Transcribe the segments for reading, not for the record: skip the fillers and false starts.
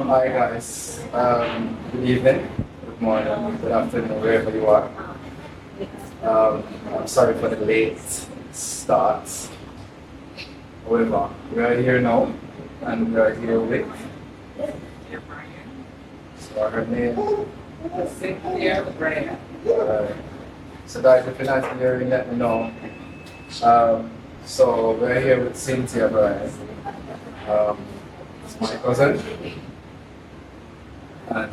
Hi guys, good evening, good morning, good afternoon, wherever you are. I'm sorry for the late start. However, we are here now, and we are here with Cynthia Bryan. so her name. Cynthia Bryan. So guys, if you're not hearing, let me know. So we're here with Cynthia Bryan. It's my cousin, and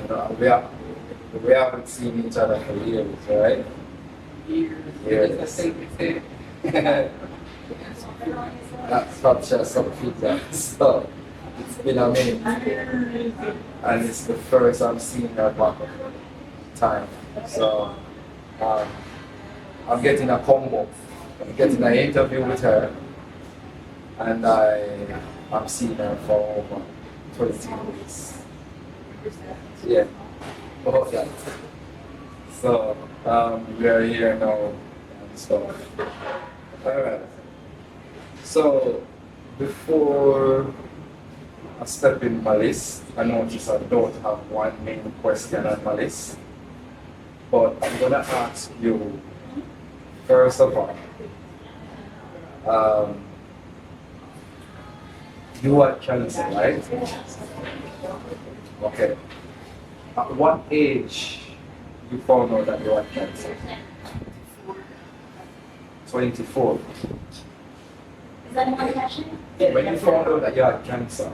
we haven't seen each other for years, right? Years. That's the thing we said. That's such some feedback. So it's been a minute, and it's the first I'm seeing her back time. So I'm getting a combo. I'm getting an interview with her, and I'm seeing her for over 20 weeks. Yeah, about that. So we are here now and stuff. Alright. So before I step in my list, I notice I don't have one main question on my list. But I'm gonna ask you first of all, you had cancer, right? Okay. At what age you found out that you had cancer? 24. Is that one question? When you found out that you had cancer,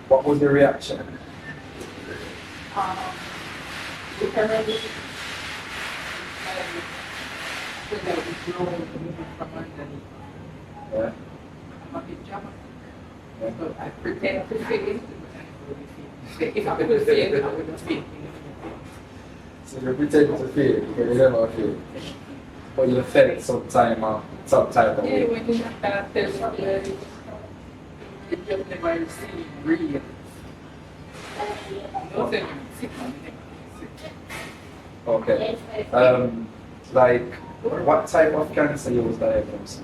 what was the reaction? Because I was growing from underneath. Yeah. I'm a bit dramatic. Yeah. So I pretend to feel it, but I don't really feel it. If I could feel it, I wouldn't feel it. So you pretend to feel it, but you never feel it. But you felt some type of Yeah, way. when you have that test, you just never receive real. No saying I'm sick, I'm sick. Okay. Like, what type of cancer you was diagnosed?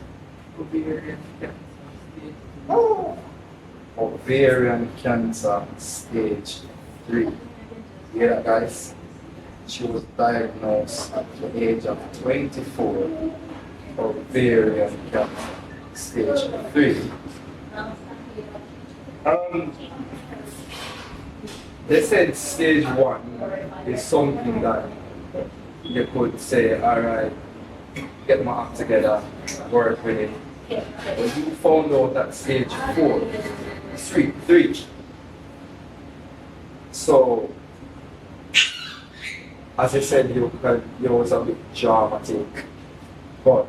Ovarian cancer stage 2. Ovarian cancer stage 3. You hear that, guys? She was diagnosed at the age of 24, ovarian cancer stage 3. They said stage 1 is something that you could say, alright, get my act together, work with it. But you found out at stage 4, 3. So, as I said, you was a bit dramatic, but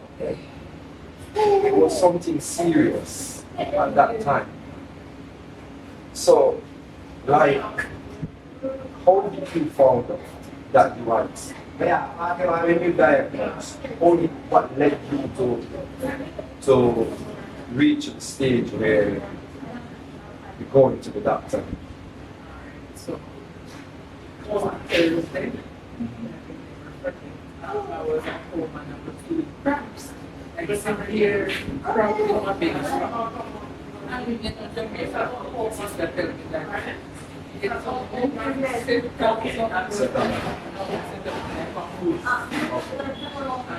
it was something serious at that time. So, like, how did you find out that you had? When you diagnosed, what led you to reach the stage where you're going to the doctor? So, it was on Thursday. I was at home and I was feeling cramps. Like severe cramp in my belly. And in Jamaica, my sister told me that it's a sit down.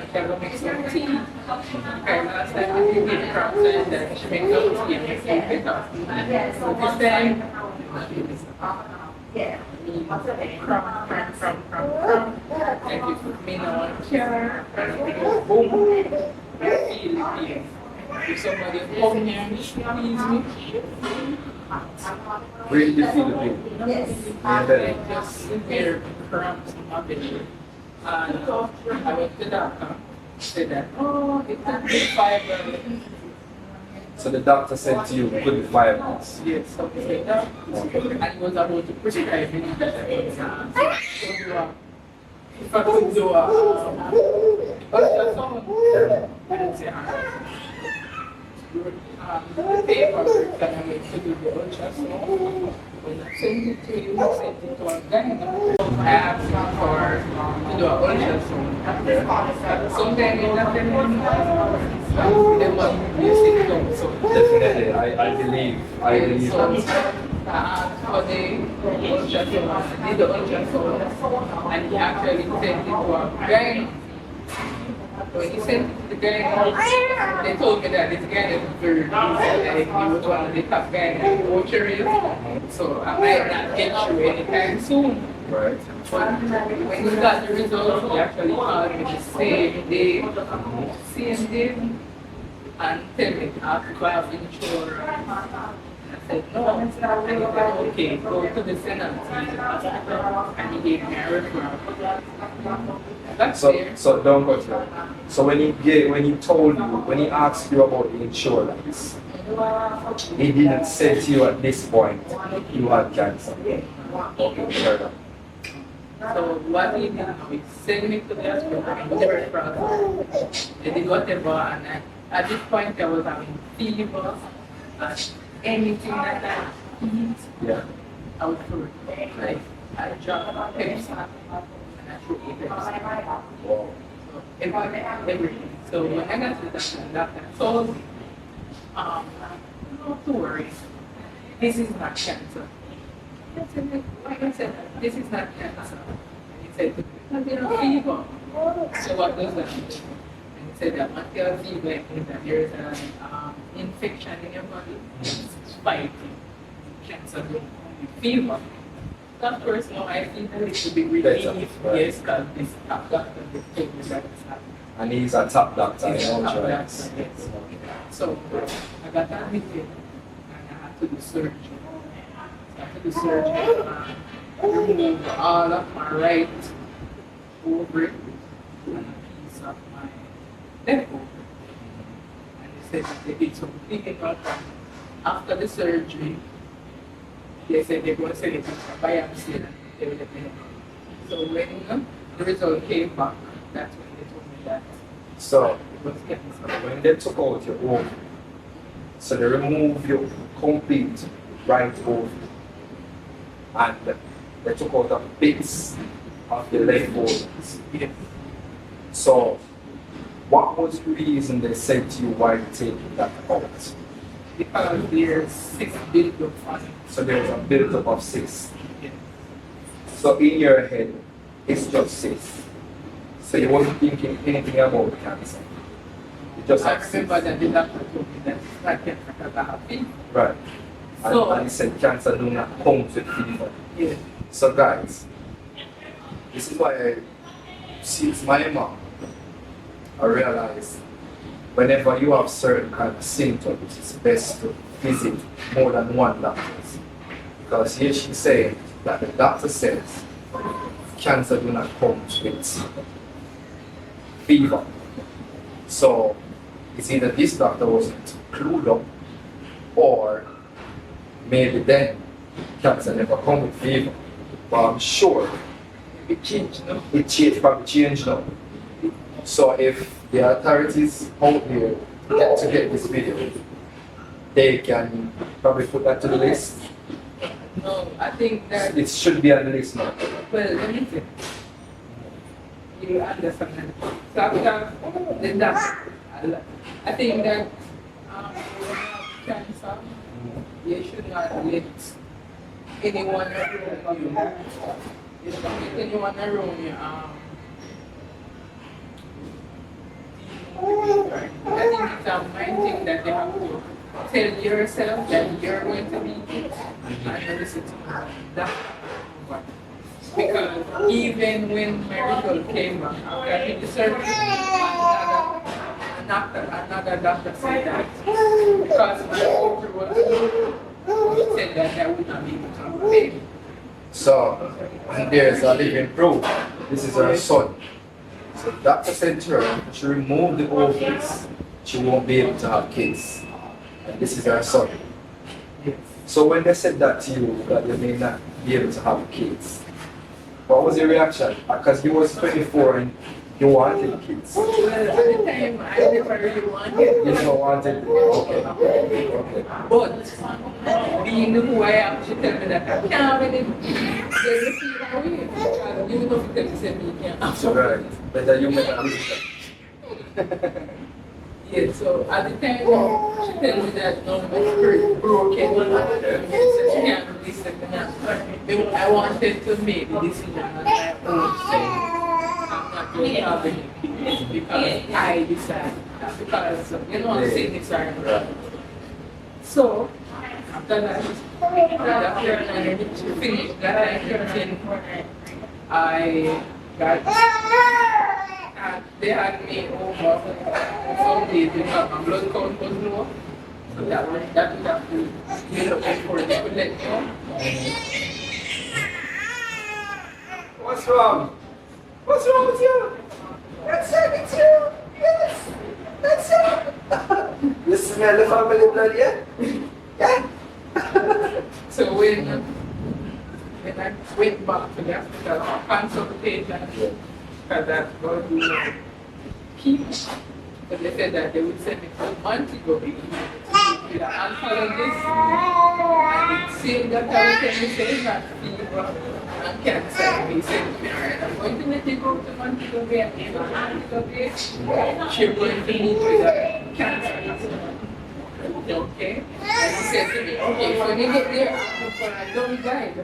I can make some tea. Okay, last time I did get cramps and then she made some tea and it feel better. So this time, cramp. And if you mean on chair, boom, I feel the pain. If somebody come here and squeeze me, Really feel the pain? And then, just severe cramps in my belly. And I went to the doctor, said that, oh, it could be fibroids. so the doctor said to you, it could be 5 months. Yes, something like that. And he was about to prescribe me if I could do a ultrasound, I didn't say the paperwork that I went to do the ultrasound. When I sent it to you, I sent it to a gynae. I asked for to do an ultrasound. Sometimes in the afternoon, and they want to be symptoms. So Definitely, I believe so that. for the ultrasound, I did the ultrasound, and he actually sent it to a guy. When he sent it to the guy, they told me that this guy is very good, and he was one of the top guys in the orchard. So I might not get through anytime soon. Right. When he got the results, he actually called me the same day, and tell me if I have insurance. I said, no. And he said, okay, go to the Senate hospital. And he gave me a referral. That's there. So don't go to that. So when he told you, when he asked you about the insurance, he didn't say to you at this point you had cancer. Okay, fair enough. So what he did now, he sent me to the hospital and with the referral. They did whatever, and at this point I was having fever and anything that I eat, Yeah. I would throw it. Like I drank Pepsi and I threw Pepsi. Wow. So everything. So when I got to the doctor told me, not to worry, this is not cancer. I said, this is not cancer. And he said, because you have fever. So what does that mean? And he said that once you have fever, it means that there is an infection in your body. It's fighting cancer with fever. So of course, now I feel a little bit relieved, yes, because this top doctor told me that it's happening. And he's a top doctor. He's a top doctor, Yes. yes. So I got admitted and I had to do surgery. So I had to do surgery and remove all of my right ovary and a piece of my left ovary. And they said that they did some cleaning up. After the surgery, they said they're going to send it to a biopsy and they will let me know. So when the result came back, that's when they told me that So it was cancer. when they took out your ovary, so they removed your complete right ovary, and they took out a bits of the left ovaries. Yes. So what was the reason they said to you why you taking that out? Because there's 6 built up on it. So there's a build-up of cysts. Yes. So in your head, it's just cysts. So you wasn't thinking anything about cancer. You just I have remember cysts. that the doctor told me that it's not cancer because I have fever. Right. So- And he said cancer do not come with fever. Yes. So guys, this is why since my mom, I realized whenever you have certain kind of symptoms, it's best to visit more than one doctor. Because here she's saying that the doctor says cancer do not come with fever. So it's either this doctor wasn't clued up or maybe then cancer never come with fever. But I'm sure It changed, no? probably changed now. So if the authorities out there get to get this video, they can probably put that to the list. No, I think that, It should be on the list now. well, let me say, you understand. So after the doctor, I think that when you have cancer, you should not let anyone around you. You should not let anyone around you. I think it's a mind thing that you have to tell yourself that you're going to be it and listen to that. Because even when my result came back after I did the surgery, another doctor said that because my ovary was low, he said that I would not be able to have a baby. So, and there's a living proof. This is her son. So the doctor said to her, if she remove the ovaries, she won't be able to have kids. And this is her son. So when they said that to you, that you may not be able to have kids, what was your reaction? Because you was 24 and you wanted kids. Well, at the time, I never really wanted. You never wanted. Okay. Okay. But being who I am, she tell me that I can't really get the fever away. Because you know if you tell me you can't have something. Right. Better you make a decision. Yeah, so at the time, she told me that no, my spirit broken. So she can't listen to me. I wanted to make the decision on my own self. I'm not going to have any kids because I decided that. Because, you know, I'm saying this right. So, after that, after I finished that, I got, they had me over some days because my blood count was low. So that would have to be looking for they could let me know. What's wrong? What's wrong with you? That's it, it's you. Yes, that's it. You smell the family blood, yeah? Yeah. So when I went back to the hospital for consultation, because that's going to be chemo, but they said that they would send me to Montego Bay with an oncologist, and it seemed that I was going to say that fever and cancer. He said, "Alright, I'm going to let you go to Montego Bay, and in Montego Bay, you're going to meet with a cancer hospital." Okay? And he said to me, okay, so when you get there, I'm looking for a dummy guide.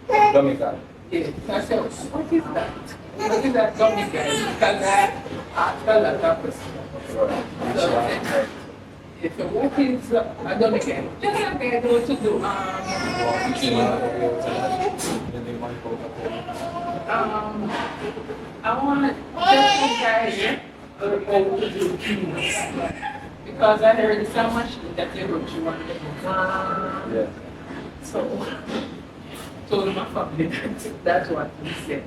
Dummy guy. Yes. So I said, what is that? What is that dummy guide? Because I asked a lot of questions. So I said, yeah, so what is a dummy guide? Just a guide how to do I want just a guide how to do chemo. Because I heard so much that they wrote you want to do. Yeah. So, told my family that that's what he said.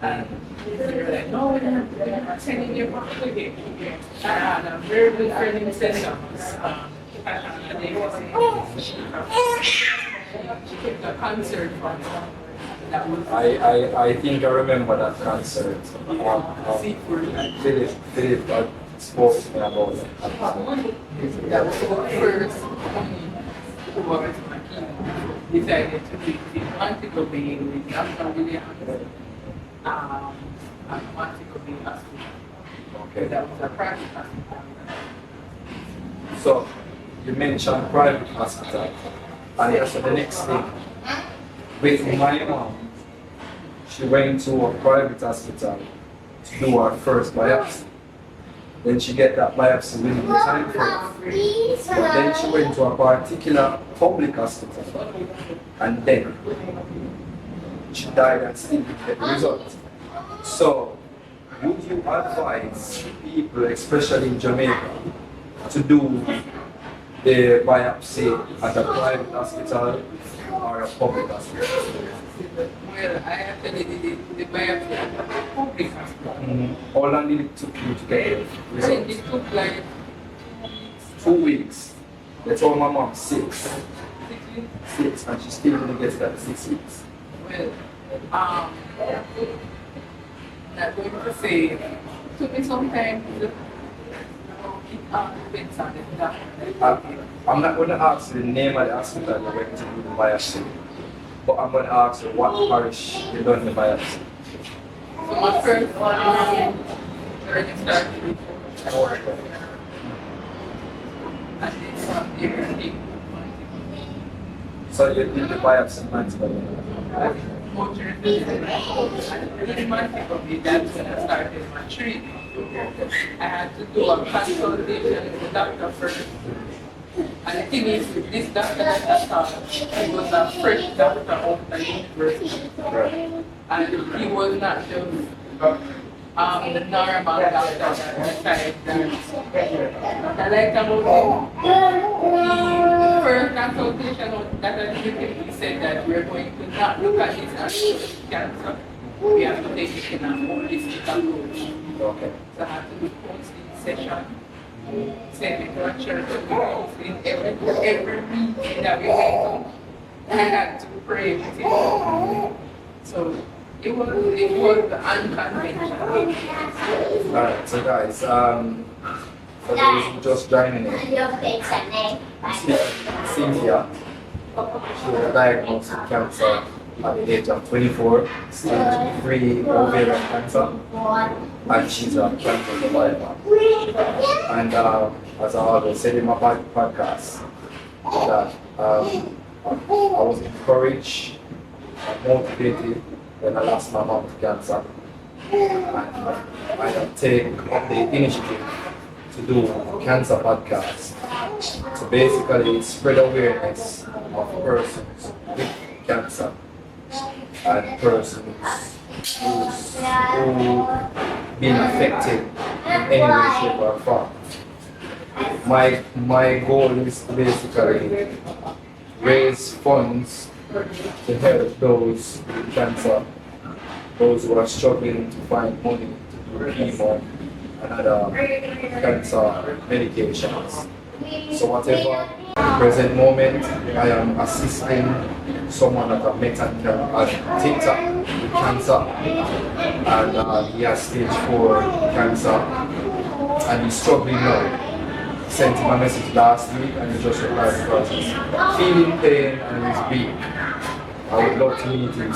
And they were like, no, we're not sending you back to him. I had a very good friend in St. Thomas. And they were saying, she kept a concert for me. That was I think I remember that concert. Philip spoke to me about it. that was the first who was my chemo. Decided to be in Montego Bay with Dr. Williams. At Montego Bay Hospital. Okay. That was a private hospital. So, you mentioned private hospital. And that's the next thing. With my mom, she went to a private hospital to do her first biopsy. Then she get that biopsy within the time frame. But then she went to a particular public hospital. And then she died and still didn't get the result. So, would you advise people, especially in Jamaica, to do the biopsy at a private hospital or a public hospital? Well, I actually did the biopsy at the public hospital. How long did it took you to get the And result? it took like 2 weeks. They told my mom 6. 6 weeks. 6, and she still didn't get that 6 weeks. Well, not going to say, it took me some time to depends on the doctor. I'm not going to ask you the name of the hospital you went to do the biopsy, but I'm going to ask you what parish you done the biopsy. So my first one, already started with and then from there, I think, So you did the biopsy months ago. in Montego Bay, that's when I started my treatment. I had to do a consultation with the doctor first. And the thing is, with this doctor that I saw, he was a fresh doctor out of the university. Right. And he was not just the normal doctor that decided that I like about him. The first consultation that I did with him, he said that we're going to not look at this as cancer. We have to take it in a holistic approach. Okay. So I had to do counseling session. Send me to a church to do counseling every meeting that we went to. I had to pray with him. So it was unconventional. Alright, so guys, for those who just joining in, Cynthia, she was diagnosed with cancer at the age of 24, stage 3 ovarian cancer, and she's a cancer survivor. And as I always said in my podcast, that I was encouraged and motivated when I lost my mom to cancer. And I take up the initiative to do cancer podcasts to basically spread awareness of persons with cancer and persons who been affected in any way, shape or form. My goal is to basically raise funds to help those with cancer, those who are struggling to find money to do chemo and other cancer medications. So whatever present moment, I am assisting someone that I met on TikTok with cancer, and he has stage 4 cancer, and he's struggling now. Sent him a message last week, and he just replied because he's feeling pain and he's weak. I would love to meet him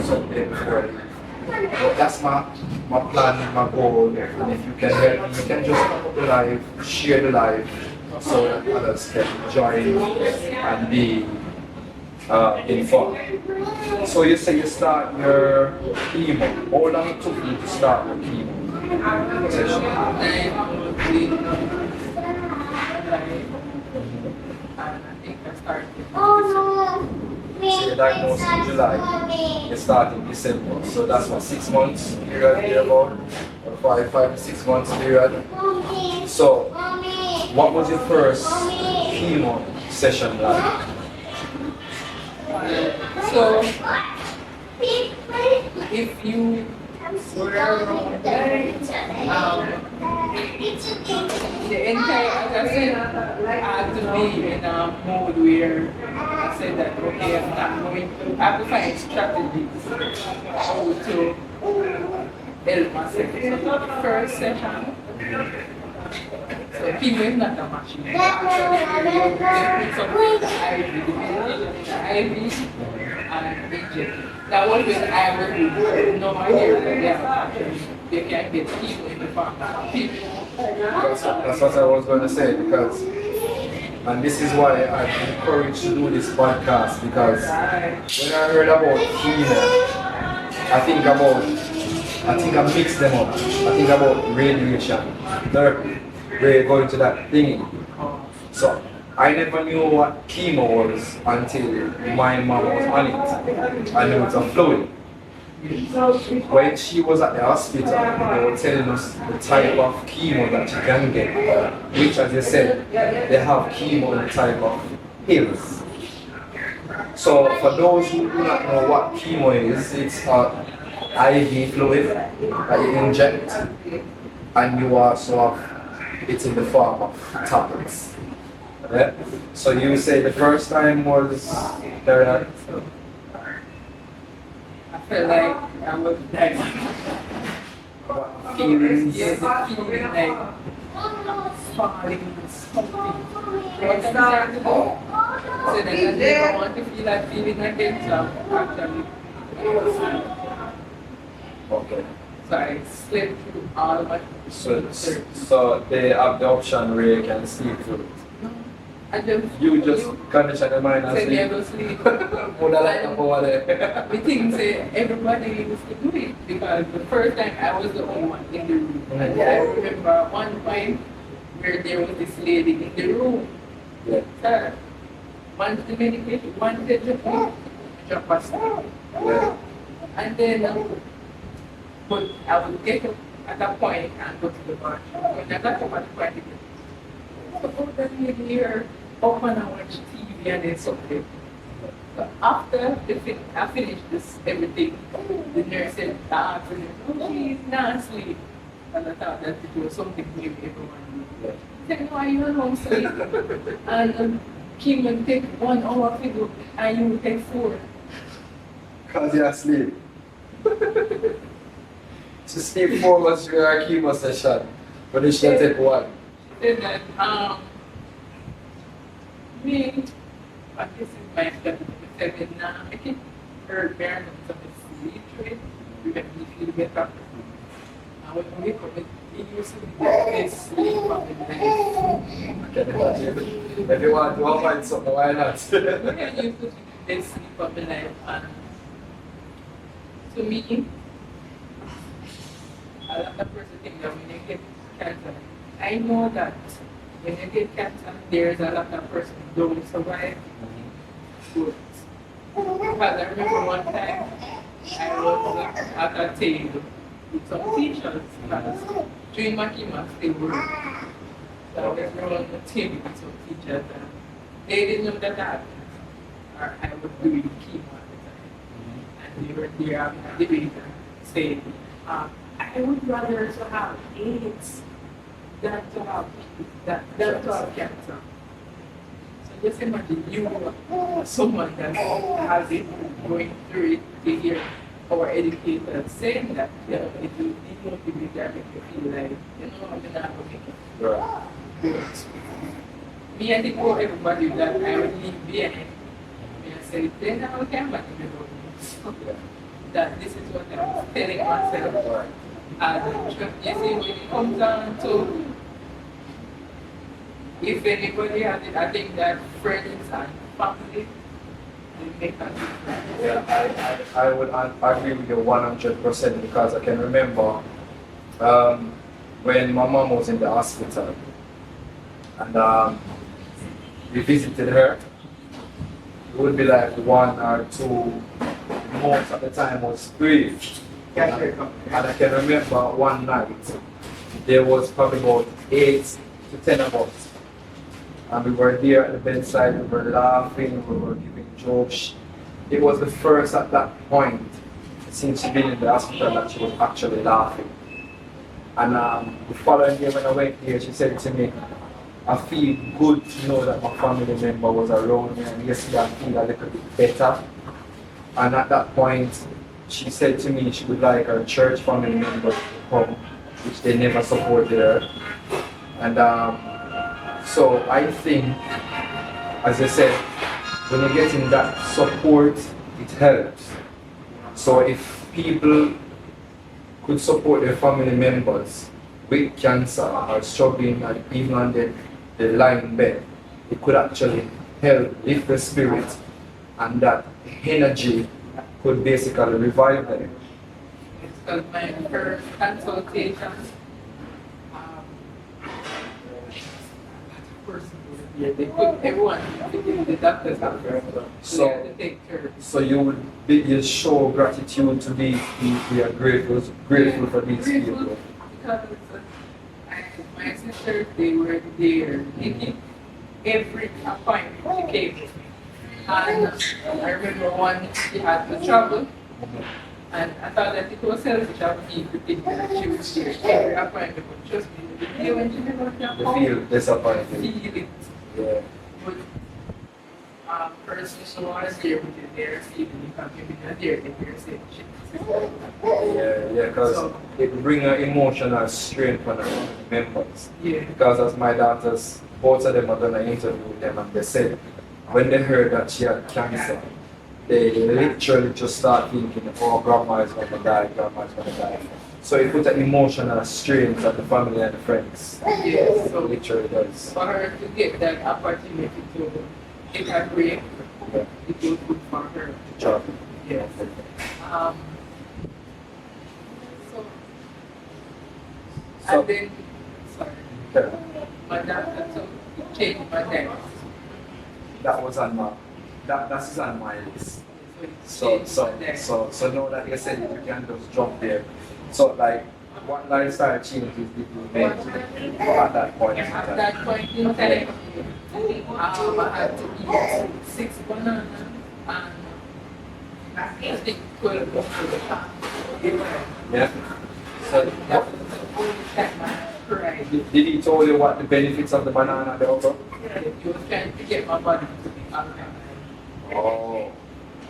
someday before I leave. But that's my plan, my goal, and if you can help me, you can just put the live, share the live, so that others can join and be informed. So you say you start your chemo. How long it took you to start your chemo session? I think I started. So you're diagnosed in July, you start in December. So that's what, 6 months period there about? Or 5 to 6 months period. So what was your first chemo session like? So, if you were around the entire, as I said, I had to be in a mode where I said that, okay, I'm not going to, I have to find strategies how to help myself. So the first session, so chemo is not a machine. They put some IV and inject. That was when I was no idea that they can get chemo in the farm. That's what I was going to say, because, and this is why I'm encouraged to do this podcast, because when I heard about chemo, I mix them up. I think about radiation therapy, we're going to that thing. So I never knew what chemo was until my mom was on it. I knew it's a fluid. When she was at the hospital, they were telling us the type of chemo that you can get, which, as you said, they have chemo in the type of pills. So for those who do not know what chemo is, it's IV fluid that you inject, and you also have it's in the form of tablets. Yeah? So you say the first time was there. I felt like I was like feeling, yeah, the feeling like falling something. What I'm trying to do. So then I never want to feel that feeling again, so actually Okay. so I slept through all of my So they have the option where you can sleep through it. I just You just condition your mind and say sleep. never sleep. Would I like to go there? The thing say everybody used to do it because the first time I was the only one in the room. And I remember one point where there was this lady in the room. Yeah. Sir, once the medication, once they took me, drop asleep. Yeah. And then, but I would get up at that point and go to the bathroom. When I got up at the point, so all the lady here, open and watch TV and then something. So after I finished this everything, the nurse said, asked her, oh, she's not asleep. And I thought that it was something maybe everyone did. She said, no, you don't sleep. And Kim will take 1 hour to do, and you will take 4. Because you're asleep. To sleep 4 was your chemo session, but it should take 1. Said that, me, but this is my step, 7 now, heard Baron of the sleep trade, you can feel better. And when we wake up, it used to be that they sleep on the night. I can imagine. If you want to avoid something, why not? Yeah, used to think they sleep on the night. And to me, a lot of person think that when you get cancer, I know that when you get cancer, there's a lot of person who don't survive. But because I remember one time I was at a table with some teachers because during my chemo still work. So I was around the table with some teachers and they didn't know that I was doing chemo at the time. And they were there having a debate and saying, I would rather to have AIDS than to have cancer. So just imagine you are someone that has it, going through it, to hear our educators saying that, you know, it will demotivate that make you feel like, you know, I'm gonna have to make it Right. good. Me, I think for everybody that I would leave behind, me, I say, then I will come back to the world. Yeah. That this is what I'm telling myself. Right. And you see, when it comes down to if anybody has it, I think that friends and family they make a difference. Yeah, I would agree with you 100% because I can remember when my mom was in the hospital and we visited her. It would be like 1 or 2, most at the time was 3. And I can remember one night there was probably about 8 to 10 of us. And we were there at the bedside, we were laughing, we were giving jokes. It was the first at that point, since she'd been in the hospital, that she was actually laughing. And the following day when I went there, she said to me, I feel good to know that my family member was around me and yesterday I feel a little bit better. And at that point, she said to me she would like her church family members to come, which they never supported her. And so I think, as I said, when you're getting that support, it helps. So if people could support their family members with cancer or struggling and even on the lying bed, it could actually help lift the spirit, and that energy could basically revive them. It's because my first consultation, yeah, they put everyone, the doctors have so they had to take care. So you show gratitude to these people, you are grateful for these people. Because my sisters, they were there making every appointment she came with me. And I remember one, she had to travel, and I thought that it was selfish of me to think that she was there every appointment, but trust me, the day when she never came You home, feel disappointed. feel it. Yeah. But person who was there with you there, feeling because maybe not there, they're saying shit. Yeah, because it brings an emotional strain for the members. Yeah. Because as my daughters, both of them have done an interview with them and they said when they heard that she had cancer, they literally just start thinking, oh, grandma is going to die, grandma is going to die. So it puts an emotional strain on the family and the friends. Yes, so It literally does. for her to get that opportunity to take a break, Yeah. it was good for her. Sure. Yes. Um, So- and then, sorry, Okay. my doctor told changed my diet. That was on my, that's on my list. So So now that you said it, you can just jump there. So like, what lifestyle changes did you make at that point in at time? that point in time, I had to eat 6 bananas and I think 12 Yeah. So that was the only time I cried. did he tell you what the benefits of the banana they offer? He was trying to get my body to be alkaline. Oh,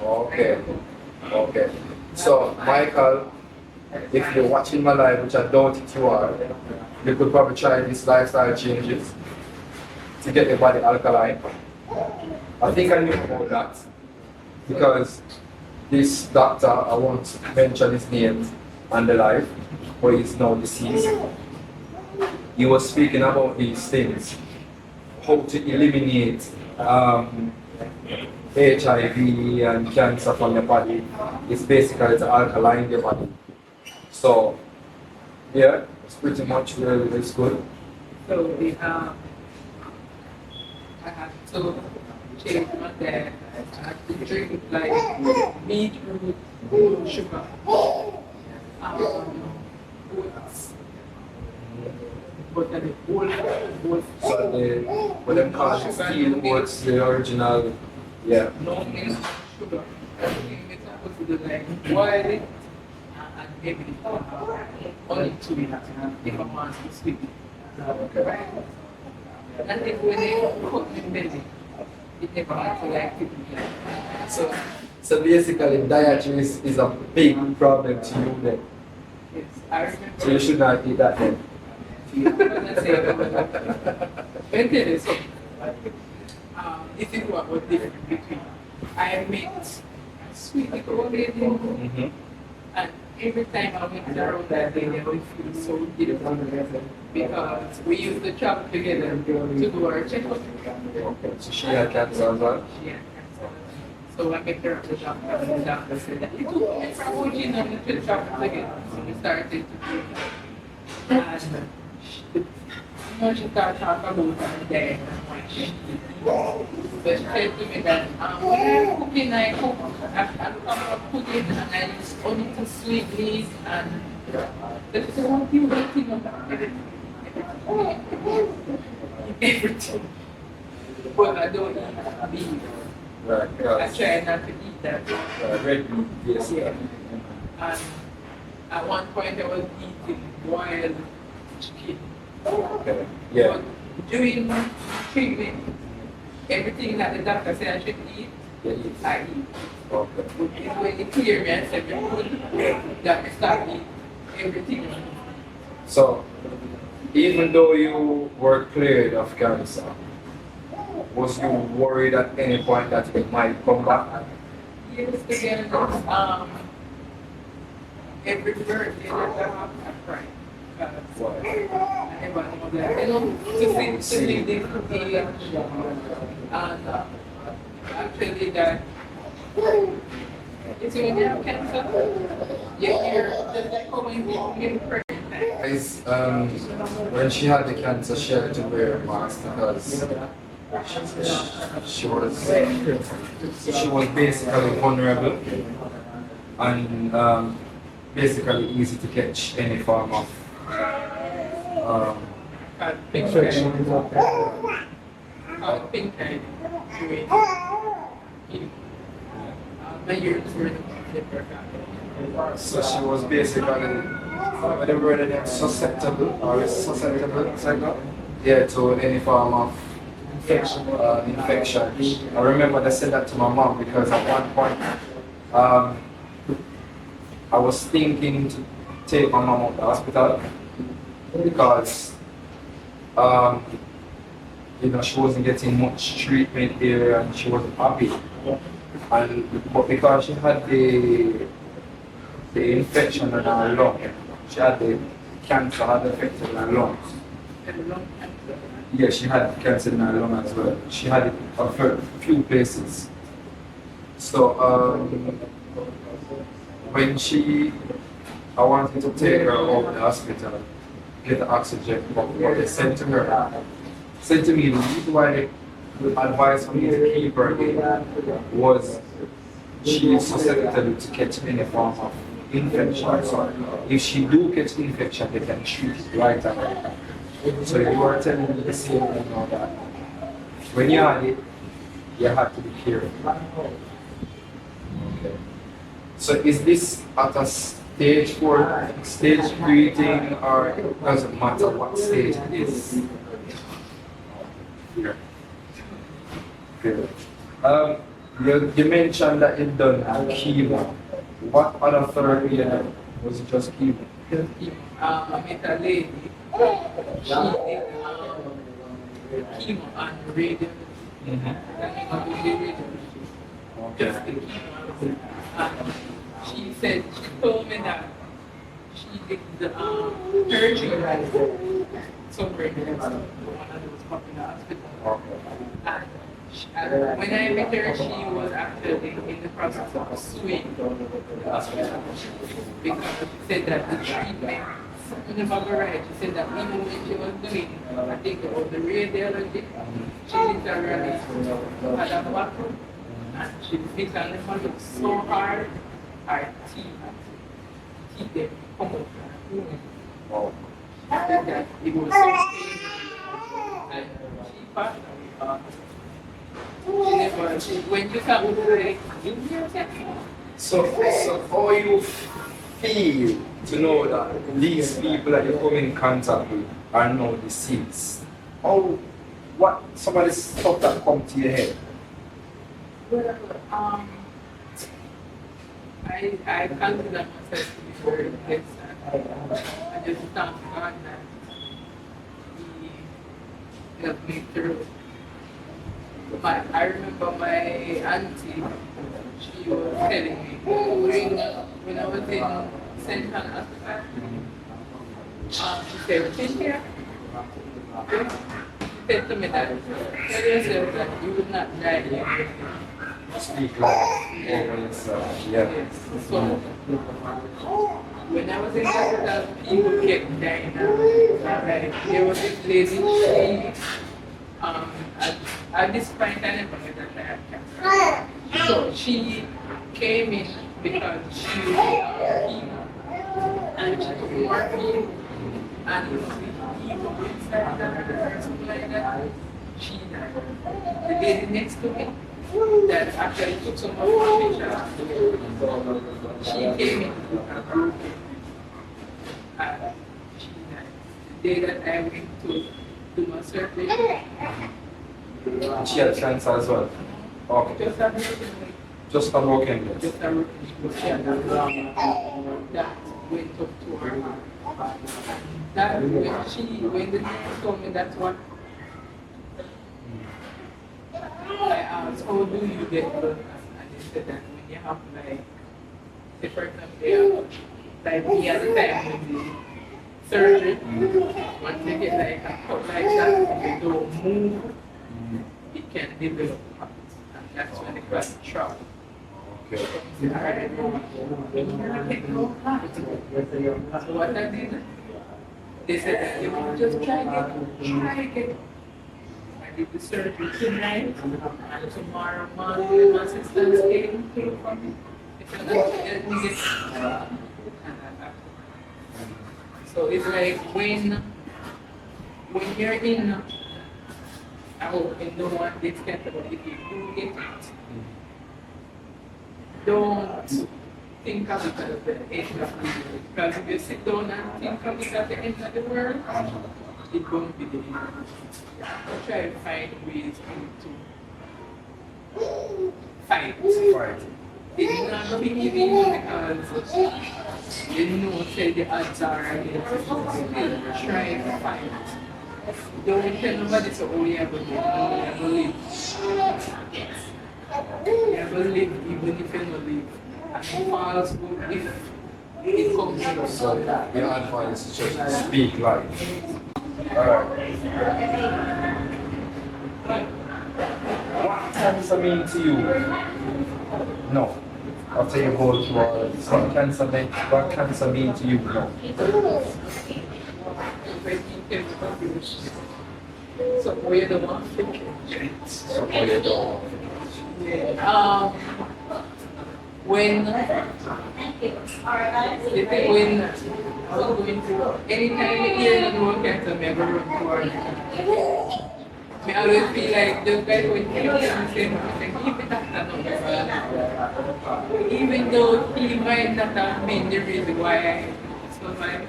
okay. Okay. So Michael, if you're watching my live, which I doubt it you are, you could probably try these lifestyle changes to get your body alkaline. I think I knew about that because this doctor, I won't mention his name on the live, but he's now deceased. He was speaking about these things, how to eliminate HIV and cancer from your body. It's basically to alkaline your body. So, yeah, it's pretty much really it's good. So I have to change my diet. I have to drink like beetroot, sugar, oats, but the whole So what them call it, steel oats, the original, yeah. no milk, sugar. Everything is supposed to do like boil it and maybe only 2 minutes if I want to sleep. Okay. And then when they put me in bed, it never had to like fit me. So basically, dietary is a big problem to you then. Yes, I remember. So you should not eat that then. When there is something, this is what was different between I met a sweet little old lady, and every time I went around that lady, I would feel so beautiful because we used to travel together to do our checkup. Okay. So she had cancer as well? She had cancer. So I met her at the doctor, and the doctor said that you took me from Fuji and we could travel together. So we started to do that. And she started talking about her dad and why she but she said to me that when I'm cooking, I cook, I look up cooking and I use only to sweet meat and she said, what do you eating about everything. But I don't eat beef. Right. I try not to eat that. Red meat, yes. Yeah. And at one point I was eating boiled chicken. Okay. Yeah. But during treatment, everything that the doctor said I should eat, Yeah, eat. I eat. Okay. But it's when they clear me and said you could, that I start eating everything. So, even though you were cleared of cancer, was you worried at any point that it might come back? Yes, again, every birthday that I have, I cry. Why? To see the cookie and actually that it's when you have cancer, you're just like how when you get pregnant. Guys, when she had the cancer, she had to wear a mask because she was basically vulnerable and basically easy to catch any form of infection. Pink eye during my years were So she was basically whatever the name susceptible or susceptible, is that good? Yeah, to any form of infection. I remember they said that to my mom because at one point I was thinking to take my mom out to the hospital because she wasn't getting much treatment here and she wasn't happy. But because she had the infection in her lung, she had the cancer had affected her lungs. Yeah, she had cancer in her lung as well. She had it a few places. So when I wanted to take her out of the hospital, get the oxygen, but what they said to me, the reason why they advised me to keep her in was she is susceptible to catch any form of infection. So if she do catch infection, they can treat it right away. So you are telling me the same thing now that when you had it, you have to be careful. Okay. So is this at a stage 4, stage 3 thing, or it doesn't matter what stage it is? Yeah. Good. You mentioned that you've done chemo. What other therapy you done? Was it just chemo? I met a lady, she did chemo and radio. Okay. just to keep on. She said, she told me that she did the surgery somewhere in the one of those popular hospitals. Okay. And when I met her, she was actually in the process of suing the hospital because she said that the treatment, in the right, she said that even when she was doing, I think it was the radiology, she literally had a battle and she fixed on the front so hard, her teeth them come out. Wow. She said that it was so painful and she passed away. When you come to So how you feel to know that these people that you come in contact with are now deceased? What some of the stuff that come to your head? well, I consider myself to be very blessed. I just thank God that He helped me through. I remember my auntie, she was telling me when I was in Central Africa, she said, Cynthia, she said to me that, tell yourself that you will not die here. Speak life over yourself. Yeah. Yes. So, when I was in hospital, people kept dying. Like, there was this lady, at this point, I never met her, I had cancer. So she came in because she was chemo and she took morphine and it was the evil inside her or something like that. She died. The lady next to me that actually took some of my patients, she came in and broke it. And she died. The day that I went to do my surgery, She had cancer as well. Okay. just a broken leg. Just a broken leg. Just a broken leg. She had a lump that went up to her heart. That when the nurse told me that's what I asked, how do you get blood? And they said that when you have like, say for example, they have, like me at the time with the surgery, once they get like a cut like that, if you don't move, it can develop heart. And that's when it got trouble. Okay. Alright, so what I did, they said that they would just try again. I did the surgery tonight, and tomorrow morning my assistants came for me. If you're not let me get so it's like when you're in I hope in no one gets cancer, but if you do get it, don't think of it as the end of the world. Because if you sit down and think of it at the end of the world, it's going to be the end. Try to find ways to fight. Right. It's not going to be easy because you know say the odds are against you. Still try to fight. Don't tell nobody so oh yeah, but you have to live. You have to live even if you don't live. And it falls good if it comes to So your advice is just to speak life. Alright. What cancer mean to you? No. After you go through some cancer, what cancer mean to you? No. so we're the one So how you do? When the thing when I was going through anytime I hear the word cancer, I go run towards it. I always feel like just like when he was saying, keep it after no, even though he might not have been the reason why I survived.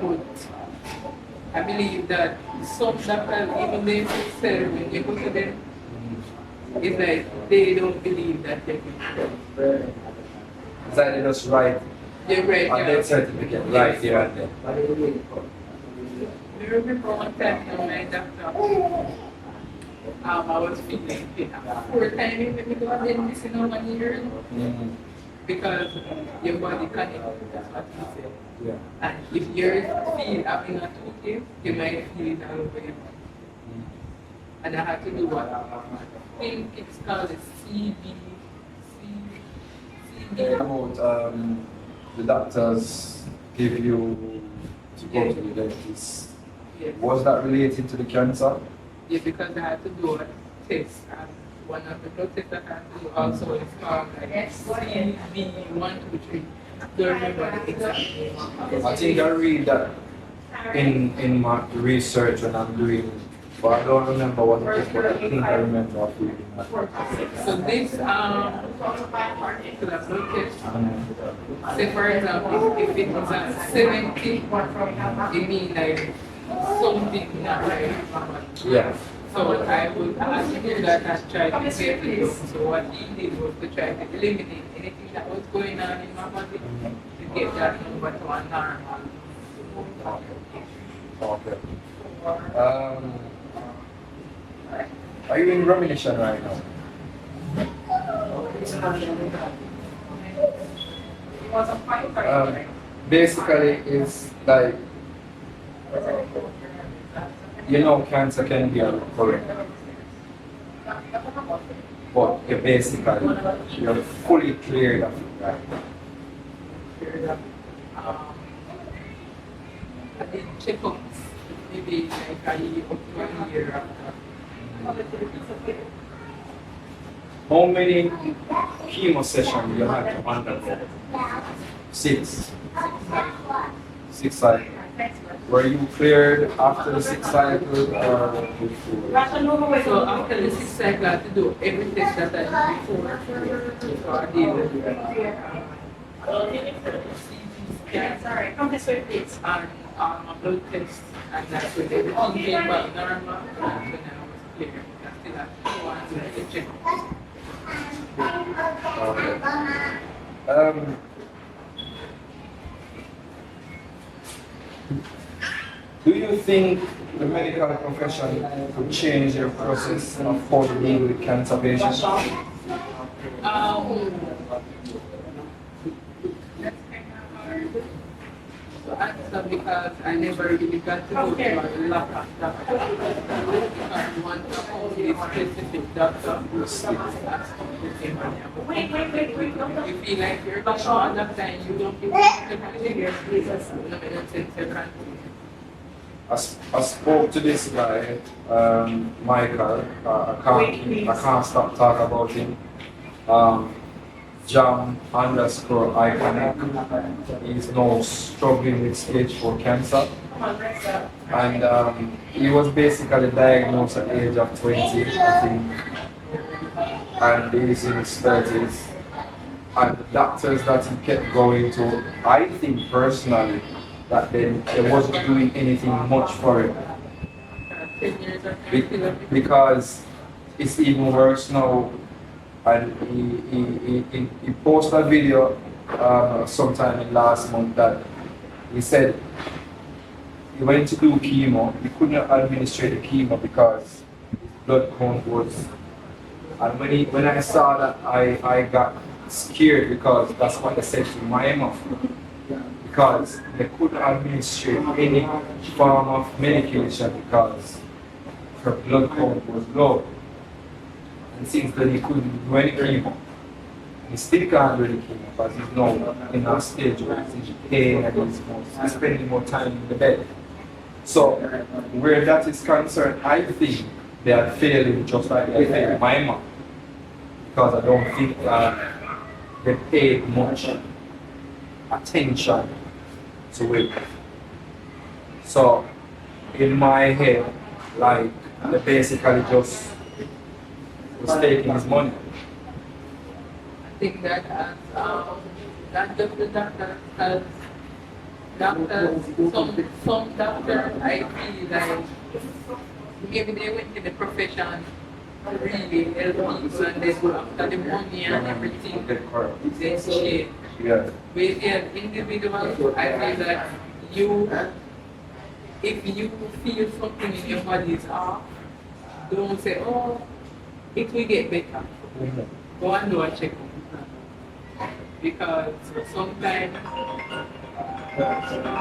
But I believe that some doctors, even they say when you go to them, it's like they don't believe that they can. Is that they just write They're right. on their certificate right there and then? I remember one time my doctor, I was feeling it. 4 times when we go and then missing out 1 year. Because your body connects, that's what he said. Yeah. And if you're having a toothache, you might feel it all over your body. And I had to do what I think it's called a CB. About the doctors give you to go to the dentist. Yes. Was that related to the cancer? Yeah, because I had to do a test. And one of the blood tests I had to do also is called like CB123. Don't remember the exact name. I think I read that in my research when I'm doing, but I don't remember what it is, but I think I remember of reading that. So this blood test, say for example, if it was at 70, it means like something not right. Yeah. So I would ask him that and try to save the dose. So what he did was to try to eliminate anything that was going on in my body to get that number to a normal. Okay. Are you in remission right now? Basically, it's like, you know, cancer can be a recurrent, but you're basically, you're fully cleared of it, right? I did checkups maybe like a year up to 1 year after. How many chemo sessions you had to undergo? 6. 6 cycles. Were you cleared after the 6th cycle or before? So after the 6th cycle, I had to do every test that I did before. So I did Sorry, come this way, please. and my blood test, and that's when everything came back normal. And when I was clear, I still had to go on to the checkups. Okay. Do you think the medical profession could change their process of how to deal with cancer patients? That's kind of hard to answer because I never really got to go to a lot of doctors. Because one of only specific doctor that's Wait, don't. you feel like you're going all the time, you don't feel like I spoke to this guy, Michael. I can't stop talking about him. Jam _ iconic. He's now struggling with stage 4 cancer. And he was basically diagnosed at the age of 20, I think. And he's in his 30s. And the doctors that he kept going to, I think personally, that they wasn't doing anything much for it. Because it's even worse now. And he posted a video sometime in last month that he said he went to do chemo. He couldn't administer the chemo because his blood count was. And when I saw that, I got scared because that's what they said to my mom. Because they couldn't administer any form of medication because her blood count was low. And since then he couldn't do any chemo. He still can't do the chemo because he's now in a stage where he's in pain and he's spending more time in the bed. So where that is concerned, I think they are failing just like they failed my mom. Because I don't think they paid much attention to it. So in my head, like they basically just was taking his money. I think that not just the doctor, as doctors, some doctors, I feel like maybe they went in the profession to really help people and then after the money and everything, they change. Yeah. With an individual, I feel that if you feel something in your body is off, don't say, oh, it will get better. Go and do a checkup. Because sometimes,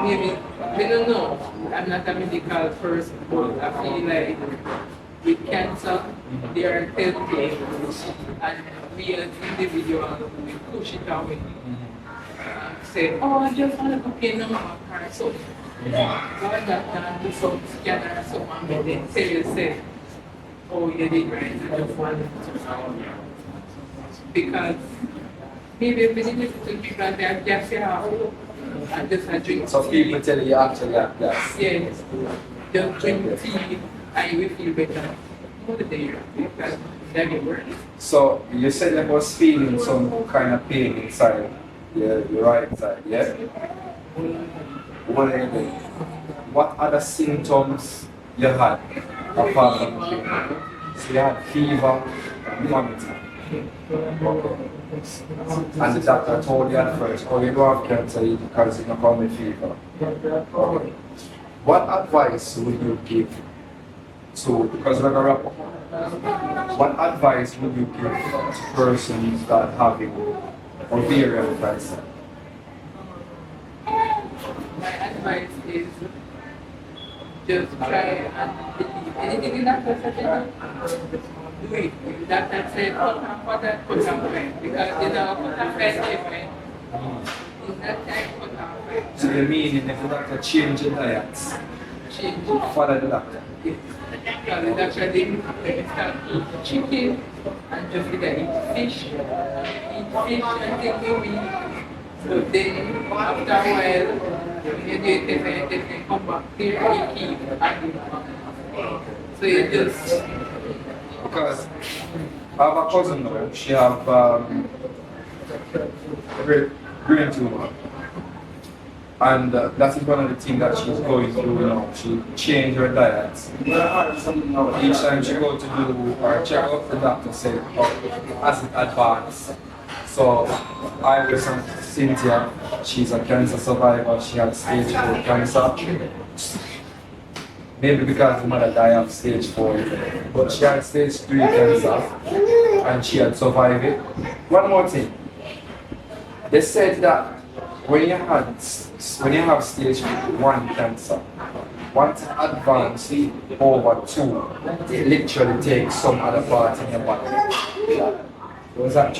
maybe, I don't know, I'm not a medical person, but I feel like with cancer, they are healthy, and we as individuals, we push it away. Say, oh, I just want to book in number or so. Go and doctor do some scanner or something, and then tell you, say, oh, you did right, I just want to know. Because maybe if we need to people and they are just and just a drink So tea. people tell you actually have that. Yes, just drink tea and you will feel better all the day because that get worse. So you said you was feeling some kind of pain inside your right side, yeah? What other symptoms you had apart from the pain? So you had fever and vomiting. Okay. And the doctor told you at first, oh, you don't have cancer because you don't come with fever. Okay. What advice would you give to, because we're going to wrap up, what advice would you give to persons that are having ovarian cancer? My advice is just try and believe anything the doctor said do it. If the doctor said, oh, for that, put on fat. Because you know, put on fat different. In that time, put on fat. So you mean if the doctor change your diets, Change. follow the doctor? Because the doctor didn't start eating chicken and just eat fish. Eat fish until you week. So then, after a while, when you do it, they can come back here and keep adding. So you just... Because I have a cousin now, she have brain tumor. And that is one of the things that she's going through now. She changed her diet. Each time she go to do her checkup, the doctor said, oh, as it advanced. So I was on Cynthia, she's a cancer survivor, she had stage 4 cancer. Maybe because the mother died of stage 4, but she had stage 3 cancer and she had survived it. One more thing, they said that when you have stage 1 cancer, once it advances over 2, it literally takes some other part in your body. Was that true?